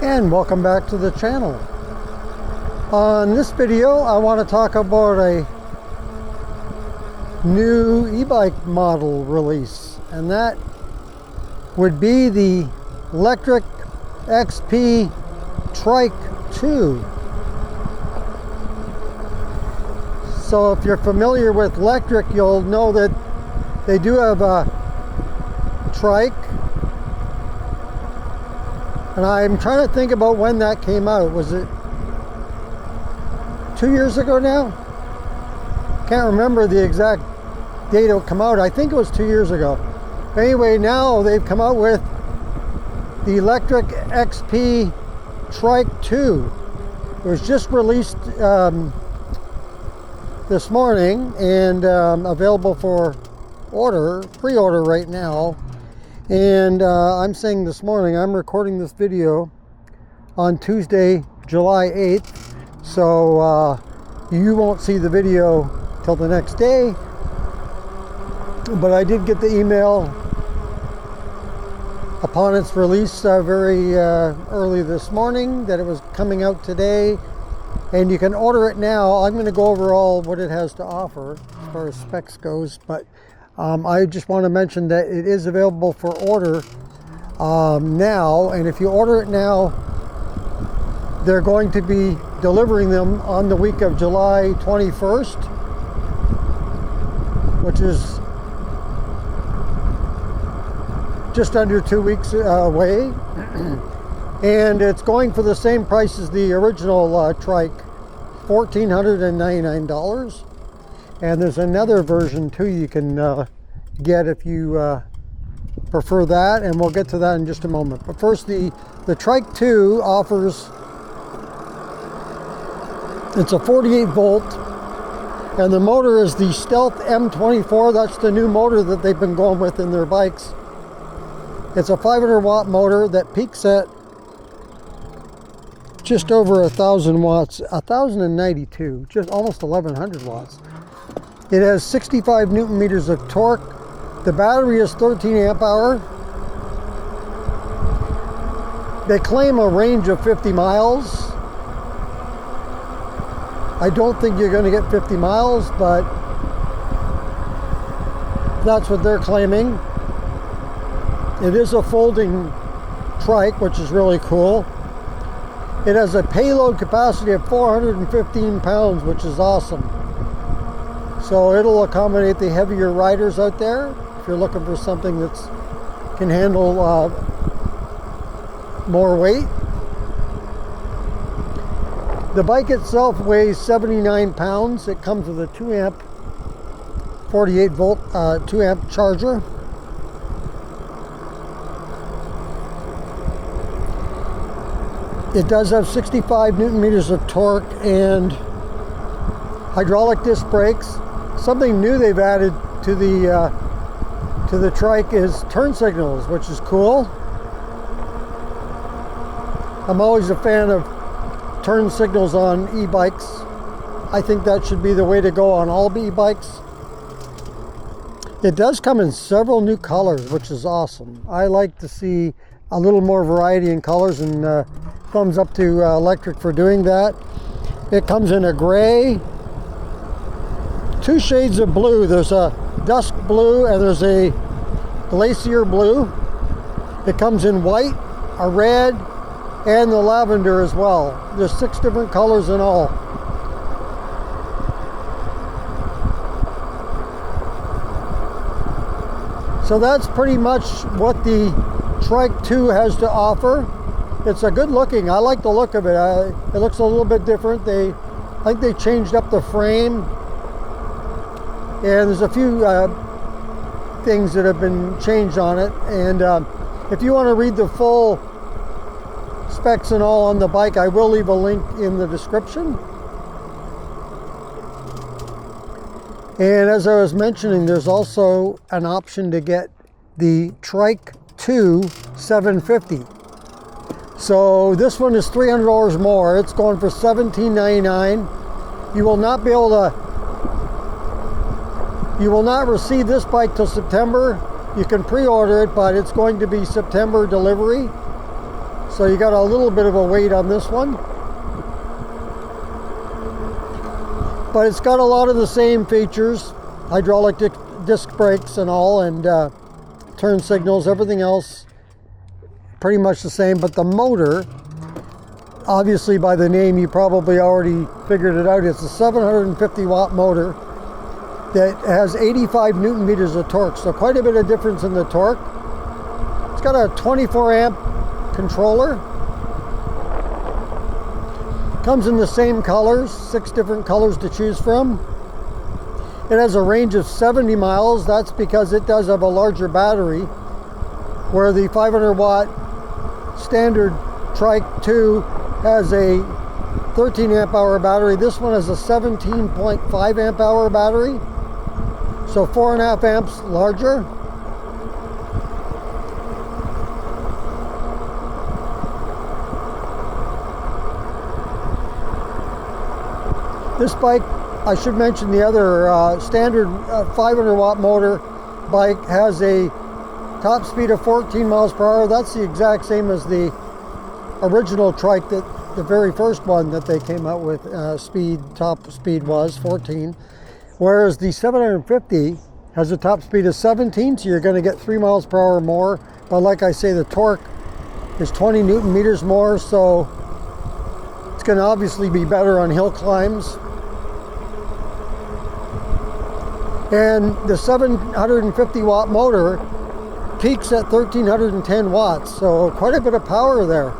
And welcome back to the channel. On this video I want to talk about a new e-bike model release, and that would be the Lectric XP Trike 2. So if you're familiar with Lectric, you'll know that they do have a Trike, and I'm trying to think about when that came out. Was it 2 years ago now? Can't remember the exact date it came out. I think it was 2 years ago. Anyway, now they've come out with the Lectric XP Trike 2. It was just released this morning and available for pre-order right now. And I'm saying this morning, I'm recording this video on Tuesday, July 8th. So you won't see the video till the next day. But I did get the email upon its release very early this morning that it was coming out today. And you can order it now. I'm going to go over all what it has to offer as far as specs goes. But I just want to mention that it is available for order now, and if you order it now, they're going to be delivering them on the week of July 21st, which is just under 2 weeks away. And it's going for the same price as the original Trike, $1,499. And there's another version too you can get if you prefer that, and we'll get to that in just a moment. But first, the Trike 2 offers, it's a 48 volt, and the motor is the Stealth M24. That's the new motor that they've been going with in their bikes. It's a 500 watt motor that peaks at just over 1,000 watts, 1,092, just almost 1,100 watts. It has 65 Newton meters of torque. The battery is 13 amp hour. They claim a range of 50 miles. I don't think you're going to get 50 miles, but that's what they're claiming. It is a folding trike, which is really cool. It has a payload capacity of 415 pounds, which is awesome. So it'll accommodate the heavier riders out there if you're looking for something that can handle more weight. The bike itself weighs 79 pounds. It comes with a 2 amp 48 volt 2 amp charger. It does have 65 Newton meters of torque and hydraulic disc brakes. Something new they've added to the Trike is turn signals, which is cool. I'm always a fan of turn signals on e-bikes. I think that should be the way to go on all e-bikes. It does come in several new colors, which is awesome. I like to see a little more variety in colors, and thumbs up to Lectric for doing that. It comes in a gray, 2 shades of blue. There's a dusk blue and there's a glacier blue. It comes in white, a red, and the lavender as well. There's 6 different colors in all. So that's pretty much what the Trike 2 has to offer. It's a good looking. I like the look of it. It looks a little bit different. I think they changed up the frame. And there's a few things that have been changed on it. And if you want to read the full specs and all on the bike, I will leave a link in the description. And as I was mentioning, there's also an option to get the Trike 2 750. So this one is $300 more. It's going for $17.99. You will not be able to, you will not receive this bike till September. You can pre-order it, but it's going to be September delivery. So you got a little bit of a weight on this one. But it's got a lot of the same features. Hydraulic disc brakes and all, and turn signals, everything else pretty much the same. But the motor, obviously by the name you probably already figured it out, it's a 750 watt motor that has 85 newton meters of torque, so quite a bit of difference in the torque. It's got a 24 amp controller. Comes in the same colors, 6 different colors to choose from. It has a range of 70 miles. That's because it does have a larger battery, where the 500 watt standard Trike2 has a 13 amp hour battery. This one has a 17.5 amp hour battery, so 4.5 amps larger. This bike, I should mention the other standard 500 watt motor bike has a top speed of 14 miles per hour. That's the exact same as the original Trike, that the very first one that they came out with. Top speed was 14, whereas the 750 has a top speed of 17, so you're going to get 3 miles per hour more. But like I say, the torque is 20 newton meters more, so it's going to obviously be better on hill climbs. And the 750 watt motor peaks at 1310 watts, so quite a bit of power there.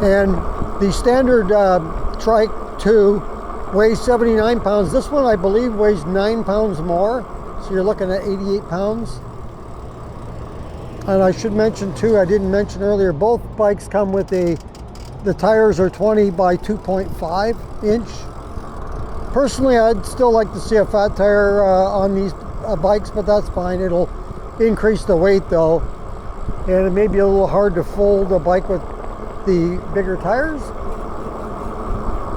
And the standard Trike2 weighs 79 pounds. This one I believe weighs 9 pounds more, so you're looking at 88 pounds. And I should mention too, I didn't mention earlier, both bikes come with the tires are 20 by 2.5 inch. Personally, I'd still like to see a fat tire on these bikes, but that's fine. It'll increase the weight though, and it may be a little hard to fold a bike with the bigger tires,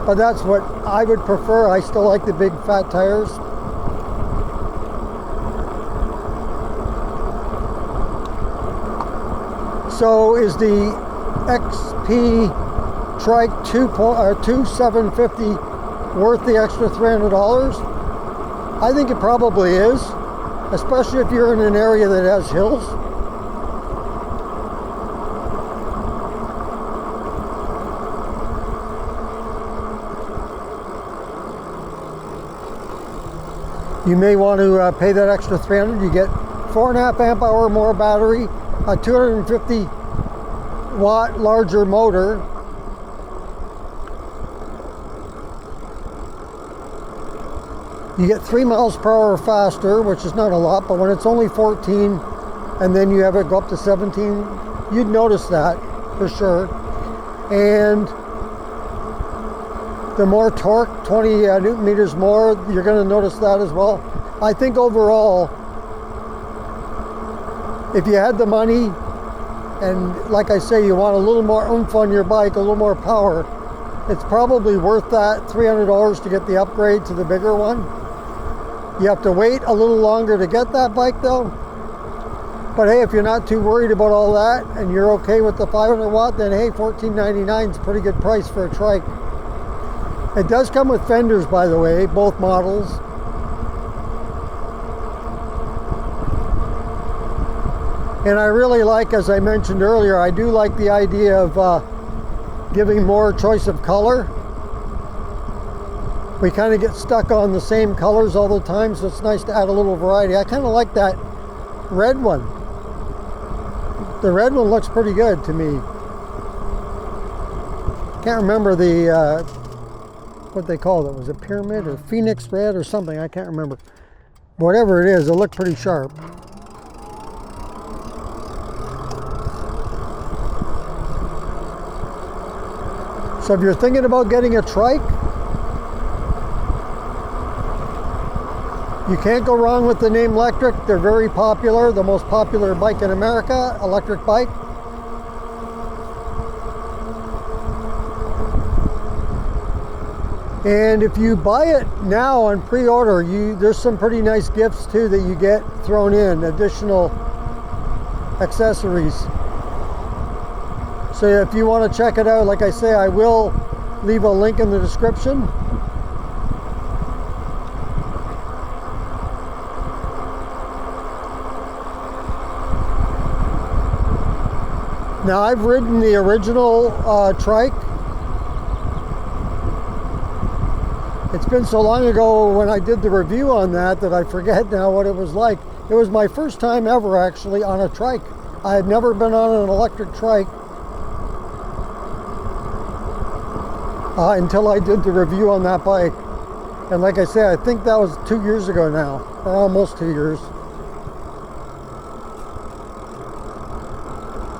but that's what I would prefer. I still like the big fat tires. So is the XP Trike 2750 worth the extra $300? I think it probably is, especially if you're in an area that has hills. You may want to pay that extra $300. You get 4.5 amp hour more battery, a 250 watt larger motor. You get 3 miles per hour faster, which is not a lot, but when it's only 14 and then you have it go up to 17, you'd notice that for sure. And the more torque, 20 newton meters more, you're going to notice that as well. I think overall, if you had the money, and like I say, you want a little more oomph on your bike, a little more power, it's probably worth that $300 to get the upgrade to the bigger one. You have to wait a little longer to get that bike though. But hey, if you're not too worried about all that and you're okay with the 500 watt, then hey, $14.99 is a pretty good price for a Trike. It does come with fenders, by the way, both models. And I really like, as I mentioned earlier, I do like the idea of giving more choice of color. We kind of get stuck on the same colors all the time, so it's nice to add a little variety. I kind of like that red one. The red one looks pretty good to me. Can't remember the what they called it. Was it pyramid or phoenix red or something? I can't remember. Whatever it is, it looked pretty sharp. So if you're thinking about getting a Trike, you can't go wrong with the name Lectric. They're very popular, the most popular bike in America, electric bike. And if you buy it now on pre-order, there's some pretty nice gifts too that you get thrown in, additional accessories. So if you want to check it out, like I say, I will leave a link in the description. Now, I've ridden the original Trike. It's been so long ago when I did the review on that I forget now what it was like. It was my first time ever actually on a trike. I had never been on an electric trike until I did the review on that bike. And like I say, I think that was 2 years ago now, or almost 2 years.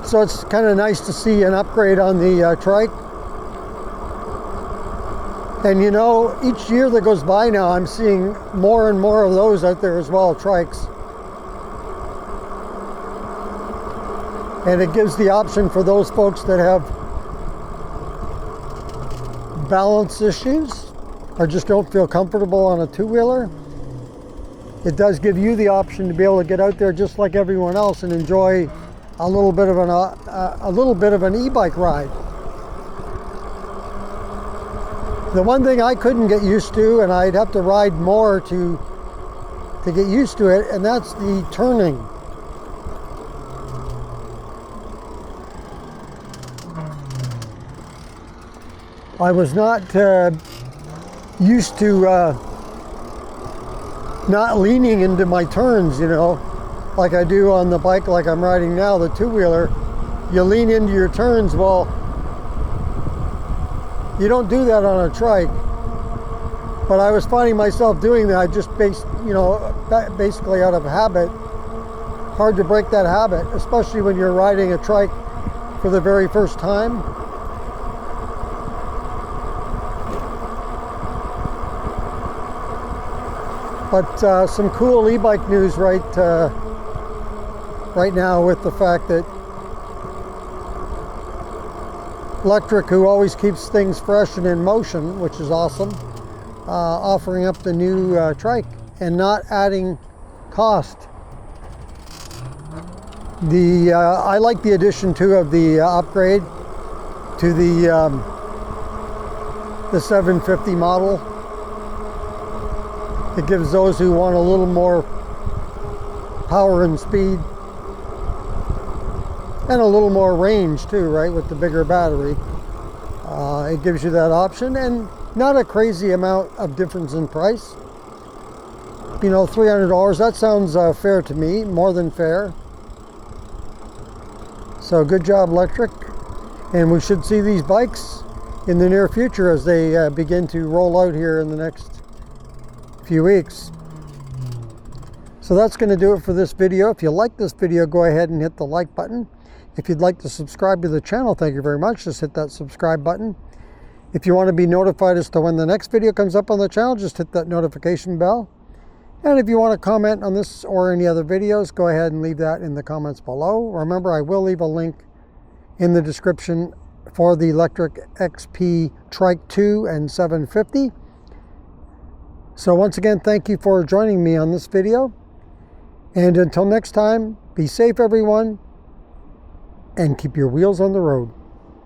So it's kind of nice to see an upgrade on the Trike. And you know, each year that goes by now, I'm seeing more and more of those out there as well, Trikes. And it gives the option for those folks that have balance issues or just don't feel comfortable on a two-wheeler. It does give you the option to be able to get out there just like everyone else and enjoy a little bit of an e-bike ride. The one thing I couldn't get used to, and I'd have to ride more to get used to it, and that's the turning. I was not used to not leaning into my turns, you know, like I do on the bike like I'm riding now, the two-wheeler. You lean into your turns. Well, you don't do that on a trike. But I was finding myself doing that just basically out of habit. Hard to break that habit, especially when you're riding a trike for the very first time. But some cool e-bike news right now with the fact that Lectric, who always keeps things fresh and in motion, which is awesome, offering up the new Trike and not adding cost. I like the addition too of the upgrade to the 750 model. It gives those who want a little more power and speed and a little more range too, right, with the bigger battery. It gives you that option, and not a crazy amount of difference in price. You know, $300, that sounds fair to me, more than fair. So good job, Lectric. And we should see these bikes in the near future as they begin to roll out here in the next few weeks. So that's going to do it for this video. If you like this video, go ahead and hit the like button. If you'd like to subscribe to the channel, thank you very much. Just hit that subscribe button. If you want to be notified as to when the next video comes up on the channel, just hit that notification bell. And if you want to comment on this or any other videos, go ahead and leave that in the comments below. Remember, I will leave a link in the description for the Lectric XP Trike 2 and 750. So once again, thank you for joining me on this video. And until next time, be safe everyone, and keep your wheels on the road.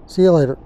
See you later.